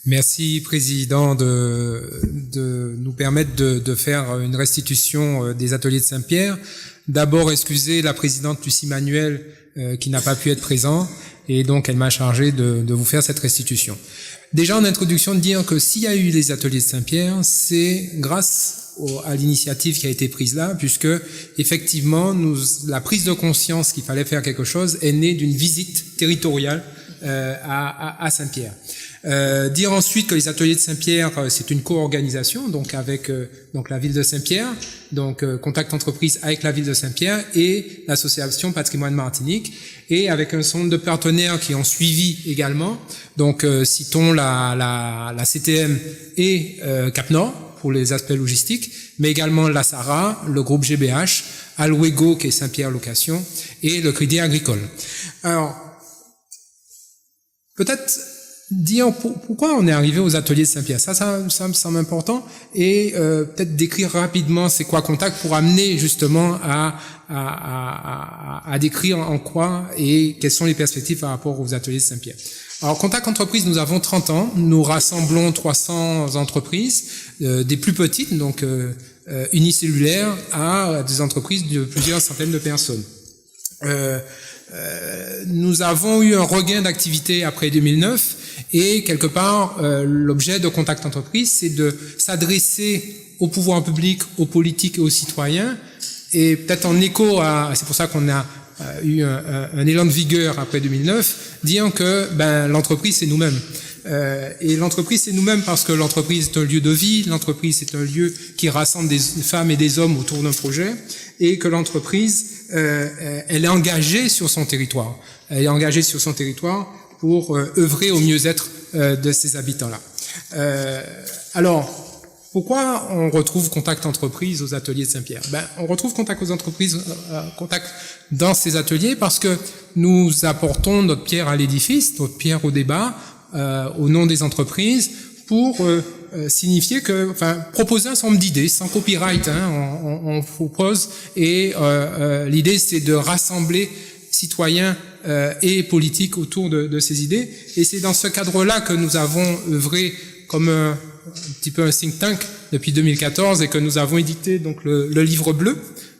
Merci, Président, de nous permettre de faire une restitution des ateliers de Saint-Pierre. D'abord, excusez la présidente Lucie Manuel qui n'a pas pu être présente, et donc elle m'a chargé de vous faire cette restitution. Déjà en introduction, de dire que s'il y a eu les ateliers de Saint-Pierre, c'est grâce à l'initiative qui a été prise là, puisque effectivement, la prise de conscience qu'il fallait faire quelque chose est née d'une visite territoriale à Saint-Pierre. Dire ensuite que les ateliers de Saint-Pierre, c'est une co-organisation, donc avec donc la ville de Saint-Pierre, donc contact entreprise avec la ville de Saint-Pierre et l'association Patrimoine Martinique, et avec un certain nombre de partenaires qui ont suivi également. Donc citons la CTM et Cap Nord pour les aspects logistiques, mais également la SARA, le groupe GBH, Alwego qui est Saint-Pierre Location et le Crédit Agricole. Alors peut-être dire pourquoi on est arrivé aux ateliers de Saint-Pierre. Ça me semble important, et peut-être décrire rapidement c'est quoi Contact pour amener justement à décrire en quoi et quelles sont les perspectives par rapport aux ateliers de Saint-Pierre. Alors Contact Entreprise, nous avons 30 ans, nous rassemblons 300 entreprises, des plus petites, donc unicellulaires, à des entreprises de plusieurs centaines de personnes. Nous avons eu un regain d'activité après 2009, et quelque part l'objet de Contact Entreprise, c'est de s'adresser au pouvoir public, aux politiques et aux citoyens, et peut-être en écho c'est pour ça qu'on a eu un élan de vigueur après 2009, disant que l'entreprise c'est nous-mêmes. Et l'entreprise c'est nous-mêmes parce que l'entreprise est un lieu de vie, l'entreprise c'est un lieu qui rassemble des femmes et des hommes autour d'un projet, et que l'entreprise elle est engagée sur son territoire. Elle est engagée sur son territoire pour œuvrer au mieux-être de ses habitants-là. Alors, pourquoi on retrouve Contact Entreprise aux ateliers de Saint-Pierre? On retrouve Contact aux entreprises, Contact dans ces ateliers parce que nous apportons notre pierre à l'édifice, notre pierre au débat, au nom des entreprises, pour signifier que, proposer un certain nombre d'idées, sans copyright, on propose, et l'idée c'est de rassembler citoyens et politiques autour de ces idées, et c'est dans ce cadre-là que nous avons œuvré comme un petit peu un think tank depuis 2014, et que nous avons édité donc le livre bleu,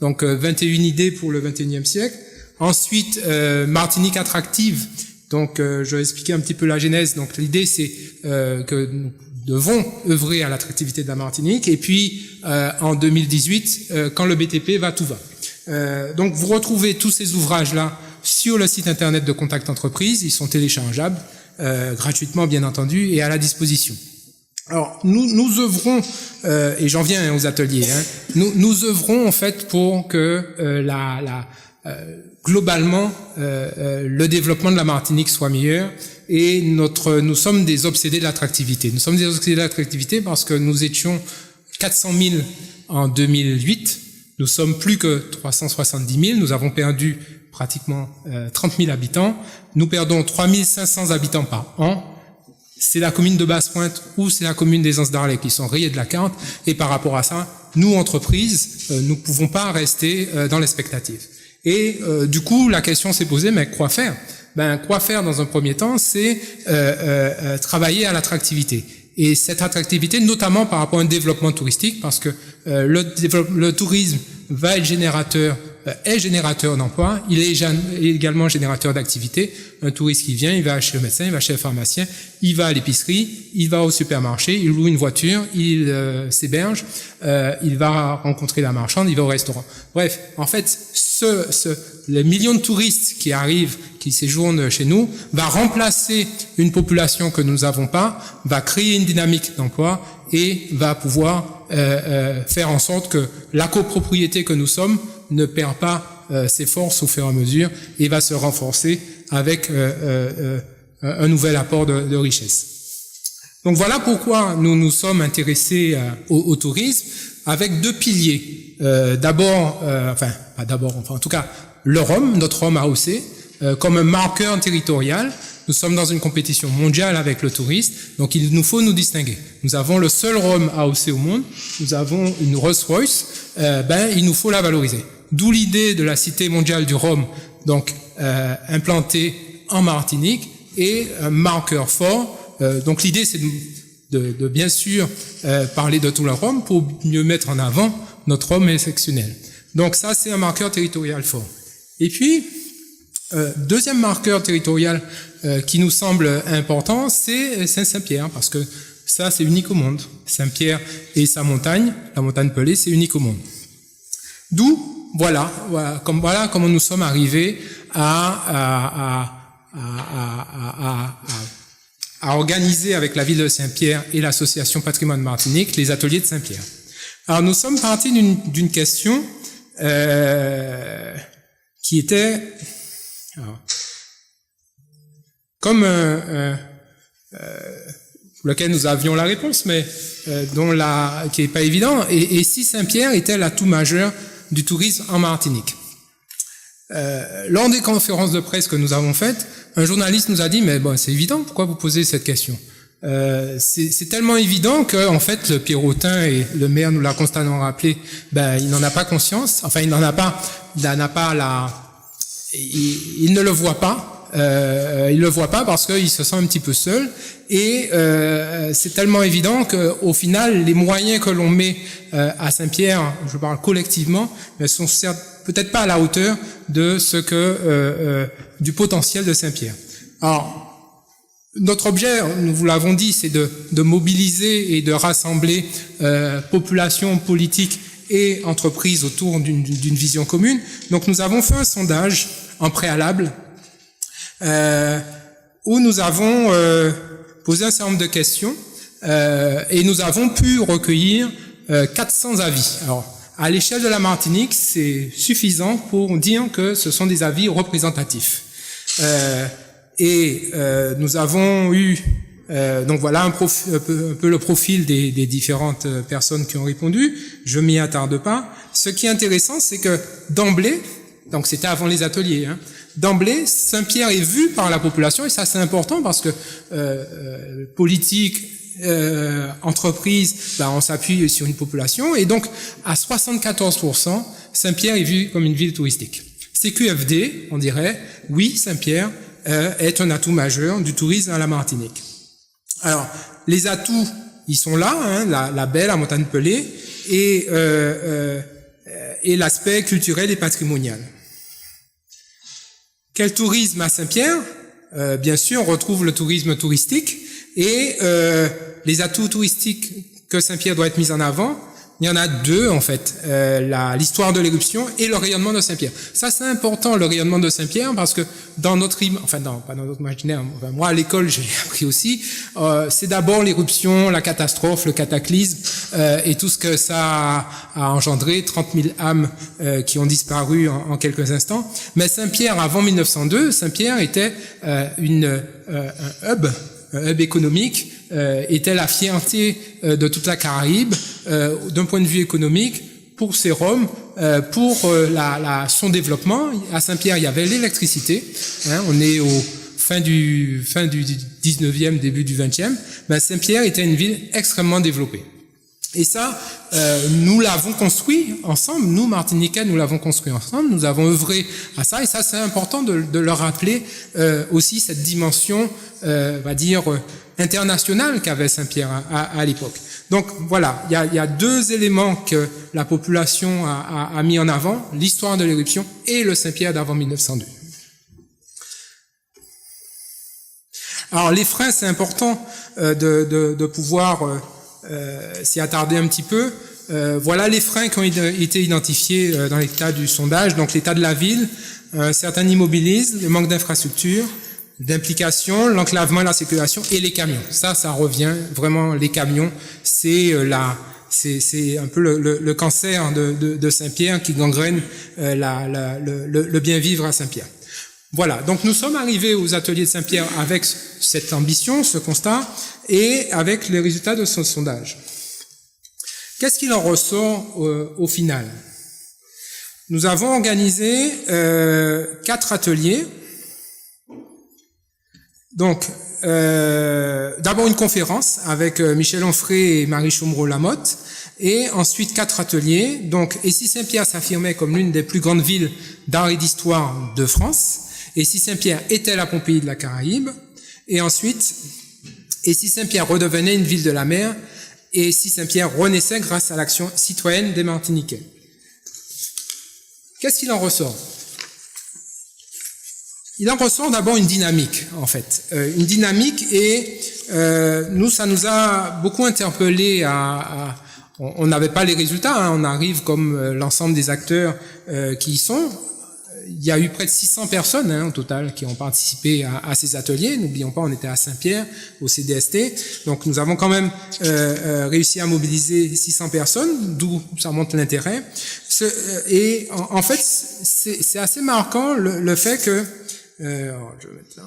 donc 21 idées pour le 21e siècle. Ensuite, Martinique attractive. Donc, je vais expliquer un petit peu la genèse. Donc, l'idée, c'est que nous devons œuvrer à l'attractivité de la Martinique. Et puis, en 2018, quand le BTP va, tout va. Donc, vous retrouvez tous ces ouvrages-là sur le site internet de Contact Entreprise. Ils sont téléchargeables, gratuitement, bien entendu, et à la disposition. Alors, nous œuvrons, et j'en viens aux ateliers, nous œuvrons, en fait, pour que globalement, le développement de la Martinique soit meilleur, et nous sommes des obsédés de l'attractivité. Nous sommes des obsédés de l'attractivité parce que nous étions 400 000 en 2008, nous sommes plus que 370 000, nous avons perdu pratiquement 30 000 habitants, nous perdons 3 500 habitants par an. C'est la commune de Basse-Pointe ou c'est la commune des Anses-d'Arlet qui sont rayées de la carte, et par rapport à ça, nous, entreprises, nous ne pouvons pas rester dans l'expectative. Et du coup, la question s'est posée, mais quoi faire? Quoi faire dans un premier temps, c'est travailler à l'attractivité. Et cette attractivité, notamment par rapport à un développement touristique, parce que le tourisme est générateur d'emplois, il est également générateur d'activité. Un touriste qui vient, il va chez le médecin, il va chez le pharmacien, il va à l'épicerie, il va au supermarché, il loue une voiture, il s'héberge, il va rencontrer la marchande, il va au restaurant. Bref, en fait, les millions de touristes qui arrivent, qui séjournent chez nous, va remplacer une population que nous n'avons pas, va créer une dynamique d'emploi et va pouvoir faire en sorte que la copropriété que nous sommes ne perd pas ses forces au fur et à mesure et va se renforcer avec un nouvel apport de richesse. Donc voilà pourquoi nous nous sommes intéressés au tourisme avec deux piliers. En tout cas, le Rhum, notre Rhum AOC, comme un marqueur territorial. Nous sommes dans une compétition mondiale avec le tourisme, donc il nous faut nous distinguer. Nous avons le seul Rhum AOC au monde, nous avons une Rolls-Royce, il nous faut la valoriser. D'où l'idée de la Cité mondiale du Rhum, donc implantée en Martinique, et un marqueur fort Donc l'idée, c'est de bien sûr parler de tout le Rome pour mieux mettre en avant notre Rome exceptionnel. Donc ça, c'est un marqueur territorial fort. Et puis, deuxième marqueur territorial qui nous semble important, c'est Saint-Pierre, parce que ça, c'est unique au monde. Saint-Pierre et sa montagne, la montagne Pelée, c'est unique au monde. D'où, voilà comment nous sommes arrivés à organiser avec la ville de Saint-Pierre et l'association Patrimoine Martinique les ateliers de Saint-Pierre. Alors nous sommes partis d'une question qui était pour laquelle nous avions la réponse, mais qui n'est pas évident. Et si Saint-Pierre était l'atout majeur du tourisme en Martinique? Lors des conférences de presse que nous avons faites, un journaliste nous a dit, mais bon, c'est évident, pourquoi vous posez cette question? C'est tellement évident que, en fait, le Pierrotin et le maire nous l'a constamment rappelé, il n'en a pas conscience, enfin, il ne le voit pas. Il le voit pas parce qu'il se sent un petit peu seul, et c'est tellement évident que, au final, les moyens que l'on met à Saint-Pierre, je parle collectivement, sont certes peut-être pas à la hauteur de ce que du potentiel de Saint-Pierre. Alors, notre objet, nous vous l'avons dit, c'est de mobiliser et de rassembler population, politique et entreprises autour d'une vision commune. Donc, nous avons fait un sondage en préalable où nous avons posé un certain nombre de questions et nous avons pu recueillir 400 avis. Alors, à l'échelle de la Martinique, c'est suffisant pour dire que ce sont des avis représentatifs. Nous avons eu donc voilà un peu le profil des différentes personnes qui ont répondu. Je m'y attarde pas. Ce qui est intéressant, c'est que d'emblée, donc c'était avant les ateliers, d'emblée, Saint-Pierre est vu par la population, et ça c'est important parce que politique, entreprise, on s'appuie sur une population, et donc à 74%, Saint-Pierre est vu comme une ville touristique. CQFD, on dirait, oui, Saint-Pierre est un atout majeur du tourisme à la Martinique. Alors, les atouts, ils sont là, la baie, la montagne Pelée, et l'aspect culturel et patrimonial. Quel tourisme à Saint-Pierre? Bien sûr, on retrouve le tourisme touristique, et les atouts touristiques que Saint-Pierre doit être mis en avant, il y en a deux en fait, l'histoire de l'éruption et le rayonnement de Saint-Pierre. Ça c'est important, le rayonnement de Saint-Pierre, parce que dans notre pas dans notre imaginaire, moi à l'école j'ai appris aussi, c'est d'abord l'éruption, la catastrophe, le cataclysme et tout ce que ça a engendré, 30 000 âmes qui ont disparu en quelques instants. Mais Saint-Pierre avant 1902, Saint-Pierre était un hub économique, était la fierté de toute la Caraïbe d'un point de vue économique pour ses Roms, pour son développement. À Saint-Pierre, il y avait l'électricité. On est au fin du 19e, début du 20e. Saint-Pierre était une ville extrêmement développée. Et ça, nous l'avons construit ensemble, nous Martiniquais, nous l'avons construit ensemble, nous avons œuvré à ça, et ça c'est important de leur rappeler aussi cette dimension, on va dire, internationale qu'avait Saint-Pierre à l'époque. Donc voilà, il y a deux éléments que la population a mis en avant, l'histoire de l'éruption et le Saint-Pierre d'avant 1902. Alors les freins, c'est important de pouvoir s'y attarder un petit peu. Voilà les freins qui ont été identifiés dans l'état du sondage. Donc l'état de la ville, certains immobilisme, le manque d'infrastructures, d'implication, l'enclavement et la sécurisation, et les camions. Ça revient vraiment, les camions, c'est un peu le cancer de Saint-Pierre qui gangrène le bien vivre à Saint-Pierre. Voilà, donc nous sommes arrivés aux ateliers de Saint-Pierre avec cette ambition, ce constat, et avec les résultats de ce sondage. Qu'est-ce qu'il en ressort au final? Nous avons organisé 4 ateliers. Donc, d'abord une conférence avec Michel Onfray et Marie Chaumereau-Lamotte, et ensuite 4 ateliers. Donc, et si Saint-Pierre s'affirmait comme l'une des plus grandes villes d'art et d'histoire de France, et si Saint-Pierre était la Pompéi de la Caraïbe, et ensuite et si Saint-Pierre redevenait une ville de la mer, et si Saint-Pierre renaissait grâce à l'action citoyenne des Martiniquais. Qu'est-ce qu'il en ressort? Il en ressort d'abord une dynamique, en fait. Une dynamique, et nous, ça nous a beaucoup interpellés on n'avait pas les résultats, hein, on arrive comme l'ensemble des acteurs qui y sont. Il y a eu près de 600 personnes au total qui ont participé à ces ateliers. N'oublions pas, on était à Saint-Pierre, au CDST. Donc nous avons quand même réussi à mobiliser 600 personnes, d'où ça montre l'intérêt. Et en fait, c'est assez marquant le fait que... je vais mettre là.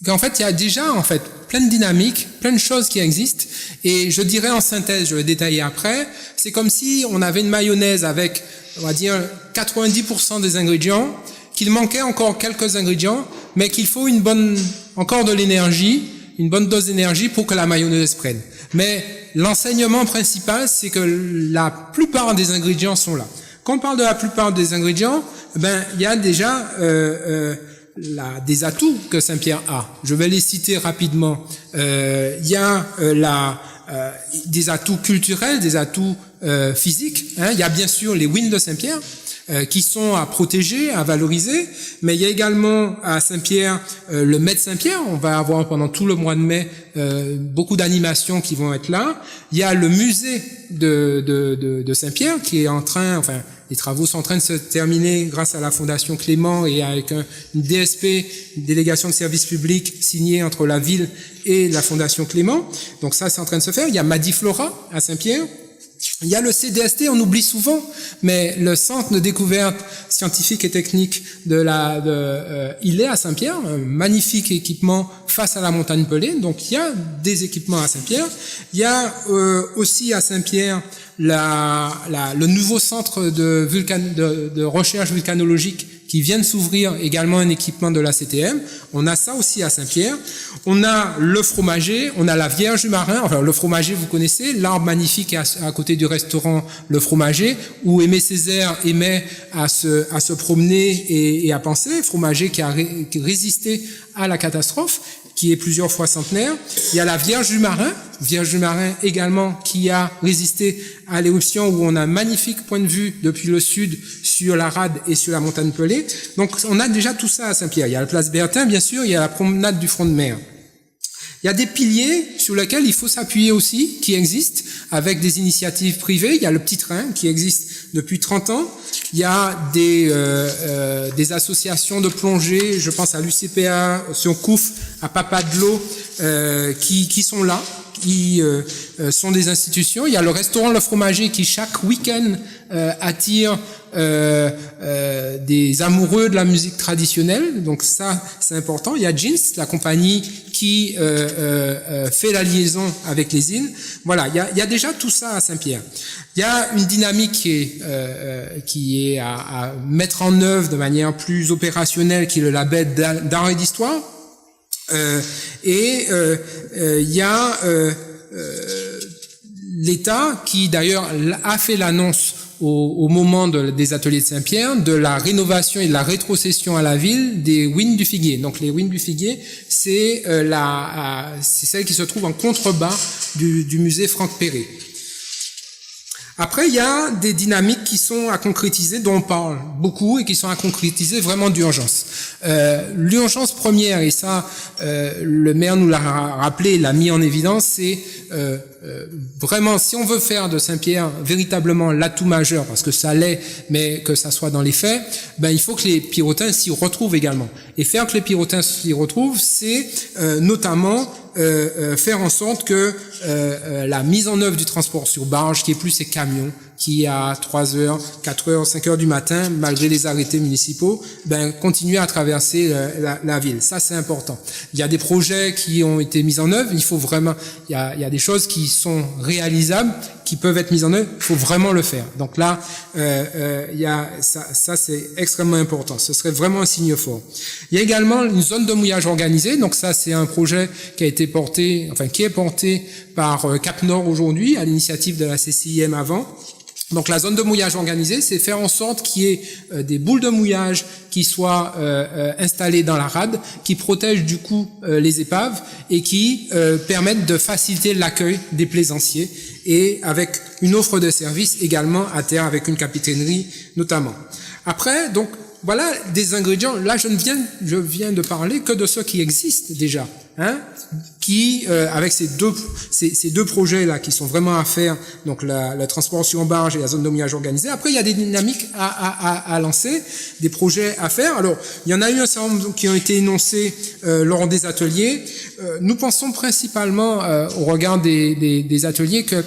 En fait, il y a déjà plein de dynamiques, plein de choses qui existent, et je dirais en synthèse, je vais détailler après, c'est comme si on avait une mayonnaise avec, on va dire, 90% des ingrédients, qu'il manquait encore quelques ingrédients, mais qu'il faut encore de l'énergie, une bonne dose d'énergie pour que la mayonnaise prenne. Mais l'enseignement principal, c'est que la plupart des ingrédients sont là. Quand on parle de la plupart des ingrédients, il y a déjà des atouts que Saint-Pierre a. Je vais les citer rapidement. Il y a des atouts culturels, des atouts physiques. Il y a bien sûr les wins de Saint-Pierre qui sont à protéger, à valoriser, mais il y a également à Saint-Pierre le Met de Saint-Pierre. On va avoir pendant tout le mois de mai beaucoup d'animations qui vont être là. Il y a le musée de Saint-Pierre qui est en train, les travaux sont en train de se terminer grâce à la Fondation Clément et avec une DSP, une délégation de service public signée entre la ville et la Fondation Clément. Donc ça, c'est en train de se faire. Il y a Madiflora à Saint-Pierre. Il y a le CDST, on oublie souvent, mais le centre de découverte scientifique et technique il est à Saint-Pierre, un magnifique équipement face à la montagne Pelée. Donc il y a des équipements à Saint-Pierre. Il y a aussi à Saint-Pierre le nouveau centre de recherche vulcanologique qui vient de s'ouvrir, également un équipement de la CTM. On a ça aussi à Saint-Pierre. On a le fromager, on a la Vierge du Marin. Le fromager, vous connaissez, l'arbre magnifique à côté du restaurant Le Fromager, où Aimé Césaire aimait à se promener et à penser. Fromager qui a résisté à la catastrophe, qui est plusieurs fois centenaire. Il y a la Vierge du Marin également, qui a résisté à l'éruption, où on a un magnifique point de vue depuis le sud sur la rade et sur la montagne Pelée. Donc on a déjà tout ça à Saint-Pierre. Il y a la place Bertin, bien sûr, il y a la promenade du front de mer. Il y a des piliers sur lesquels il faut s'appuyer aussi, qui existent, avec des initiatives privées. Il y a le Petit Train, qui existe depuis 30 ans. Il y a des associations de plongée, je pense à l'UCPA, Sioncouf, à Papa de l'eau, qui sont là, qui sont des institutions. Il y a le restaurant Le Fromager qui, chaque week-end, attire des amoureux de la musique traditionnelle. Donc ça, c'est important. Il y a Jeans, la compagnie qui fait la liaison avec les îles. Voilà, il y a déjà tout ça à Saint-Pierre. Il y a une dynamique qui est à mettre en œuvre de manière plus opérationnelle, qui est le label d'art et d'histoire. Il y a l'État qui d'ailleurs a fait l'annonce au moment des ateliers de Saint-Pierre de la rénovation et de la rétrocession à la ville des Wines du Figuier. Donc les Wines du Figuier, c'est celle qui se trouve en contrebas du musée Franck Perret. Après, il y a des dynamiques qui sont à concrétiser, dont on parle beaucoup, et qui sont à concrétiser vraiment d'urgence. L'urgence première, et ça, le maire nous l'a rappelé, l'a mis en évidence, c'est vraiment, si on veut faire de Saint-Pierre véritablement l'atout majeur, parce que ça l'est, mais que ça soit dans les faits, il faut que les Pirotins s'y retrouvent également. Et faire que les Pirotins s'y retrouvent, c'est notamment faire en sorte que la mise en œuvre du transport sur barge, qui est plus ces camions, qui à 3 heures, 4 heures, 5 heures du matin, malgré les arrêtés municipaux, continue à traverser la ville. Ça, c'est important. Il y a des projets qui ont été mis en œuvre. Il faut vraiment, il y a des choses qui sont réalisables, qui peuvent être mises en œuvre. Il faut vraiment le faire. Donc là, il y a ça c'est extrêmement important. Ce serait vraiment un signe fort. Il y a également une zone de mouillage organisée. Donc ça, c'est un projet qui a été porté, qui est porté par Cap Nord aujourd'hui, à l'initiative de la CCIM avant. Donc la zone de mouillage organisée, c'est faire en sorte qu'il y ait des boules de mouillage qui soient installées dans la rade, qui protègent du coup les épaves et qui permettent de faciliter l'accueil des plaisanciers, et avec une offre de services également à terre, avec une capitainerie notamment. Après, donc voilà des ingrédients. Là, je viens de parler que de ceux qui existent déjà, hein, qui avec ces deux projets là qui sont vraiment à faire, donc le transport sur barge et la zone de mouillage organisée. Après, il y a des dynamiques à lancer, des projets à faire. Alors, il y en a eu un certain nombre qui ont été énoncés lors des ateliers. Nous pensons principalement au regard des ateliers que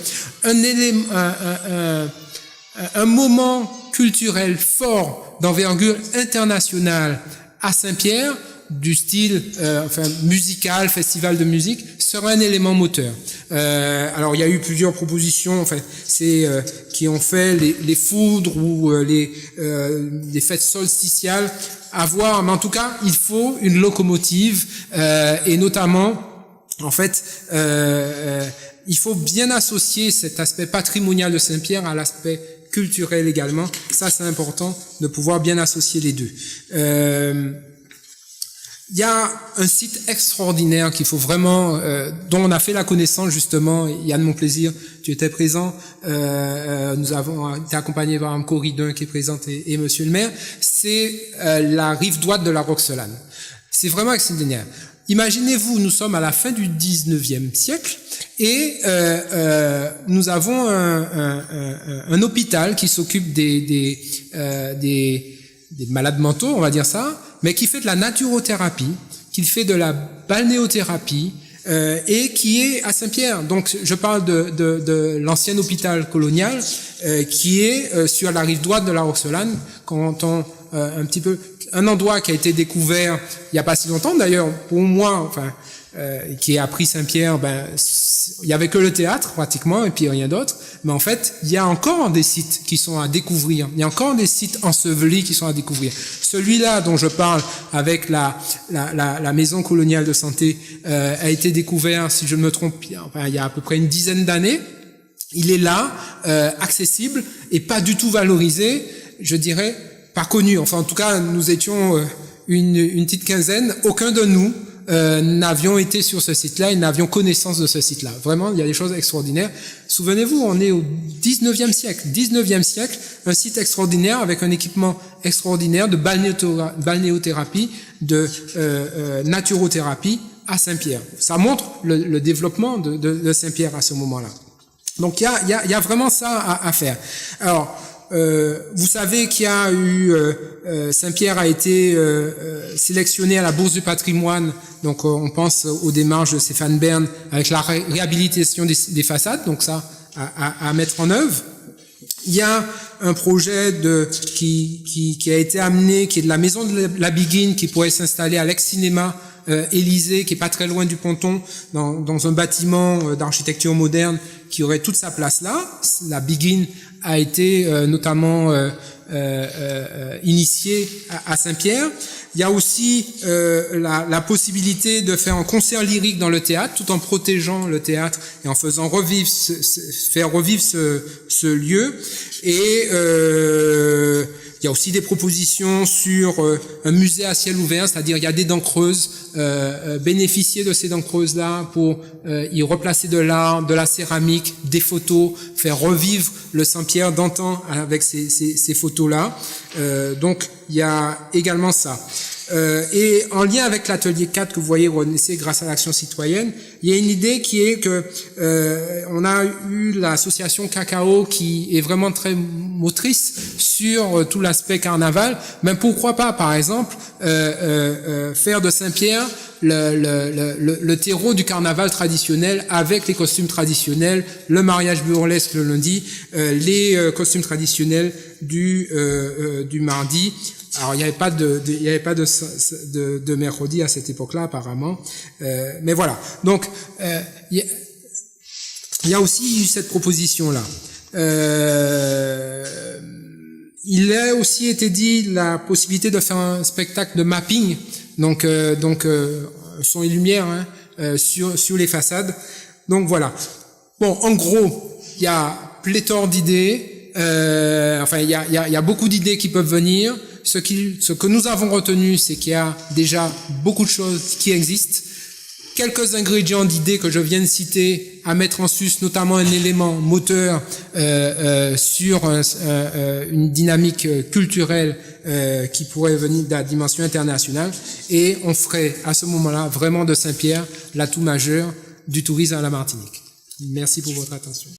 un moment culturel fort d'envergure internationale à Saint-Pierre, du style musical, festival de musique, sera un élément moteur. Alors il y a eu plusieurs propositions, qui ont fait les foudres ou les fêtes solsticiales à voir, mais en tout cas il faut une locomotive et notamment il faut bien associer cet aspect patrimonial de Saint-Pierre à l'aspect culturel également. Ça, c'est important de pouvoir bien associer les deux. Il y a un site extraordinaire qu'il faut vraiment, dont on a fait la connaissance justement. Yann Monplaisir, tu étais présent. Nous avons été accompagnés par Mme Corridon qui est présente et Monsieur le maire. C'est la rive droite de la Roxelane. C'est vraiment extraordinaire. Imaginez-vous, nous sommes à la fin du 19e siècle et nous avons un hôpital qui s'occupe des malades mentaux, on va dire ça, mais qui fait de la naturothérapie, qui fait de la balnéothérapie et qui est à Saint-Pierre. Donc je parle de l'ancien hôpital colonial qui est sur la rive droite de la Roxelane, quand on un endroit qui a été découvert il n'y a pas si longtemps d'ailleurs, pour moi, qui a pris Saint-Pierre, il y avait que le théâtre pratiquement et puis rien d'autre, mais en fait il y a encore des sites qui sont à découvrir, il y a encore des sites ensevelis qui sont à découvrir. Celui-là dont je parle avec la maison coloniale de santé a été découvert, si je ne me trompe, il y a à peu près une dizaine d'années. Il est là, accessible et pas du tout valorisé, je dirais pas connu. Enfin, en tout cas, nous étions une petite quinzaine. Aucun de nous n'avions été sur ce site-là et n'avions connaissance de ce site-là. Vraiment, il y a des choses extraordinaires. Souvenez-vous, on est au 19e siècle. 19e siècle, un site extraordinaire avec un équipement extraordinaire de balnéothérapie, de naturothérapie à Saint-Pierre. Ça montre le développement de Saint-Pierre à ce moment-là. Donc, il y a vraiment ça à faire. Alors, vous savez qu'il y a eu Saint-Pierre a été sélectionné à la Bourse du patrimoine, donc on pense aux démarches de Stéphane Bern avec la réhabilitation des façades, donc ça à mettre en œuvre. Il y a un projet qui a été amené, qui est de la maison de la Biguine, qui pourrait s'installer à l'ex-cinéma Élysée, qui est pas très loin du ponton, dans un bâtiment d'architecture moderne qui aurait toute sa place là. La Biguine a été notamment initiée à Saint-Pierre. Il y a aussi la possibilité de faire un concert lyrique dans le théâtre, tout en protégeant le théâtre et en faisant faire revivre ce lieu. Et il y a aussi des propositions sur un musée à ciel ouvert, c'est-à-dire il y a des dents creuses, bénéficier de ces dents creuses-là pour y replacer de l'art, de la céramique, des photos, faire revivre le Saint-Pierre d'antan avec ces photos-là. Donc il y a également ça. Et en lien avec l'atelier 4 que vous voyez renaître grâce à l'action citoyenne, il y a une idée qui est que on a eu l'association Cacao qui est vraiment très motrice sur tout l'aspect carnaval. Mais pourquoi pas, par exemple, faire de Saint-Pierre le terreau du carnaval traditionnel avec les costumes traditionnels, le mariage burlesque le lundi, les costumes traditionnels du mardi. Alors il n'y avait pas de mercredi à cette époque-là apparemment, mais voilà. Donc il y a aussi eu cette proposition-là. Il a aussi été dit la possibilité de faire un spectacle de mapping, donc son et lumière sur les façades. Donc voilà. Bon, en gros, il y a pléthore d'idées. enfin, il y a beaucoup d'idées qui peuvent venir. Ce que nous avons retenu, c'est qu'il y a déjà beaucoup de choses qui existent. Quelques ingrédients d'idées que je viens de citer à mettre en sus, notamment un élément moteur sur une dynamique culturelle qui pourrait venir de la dimension internationale. Et on ferait à ce moment-là vraiment de Saint-Pierre l'atout majeur du tourisme à la Martinique. Merci pour votre attention.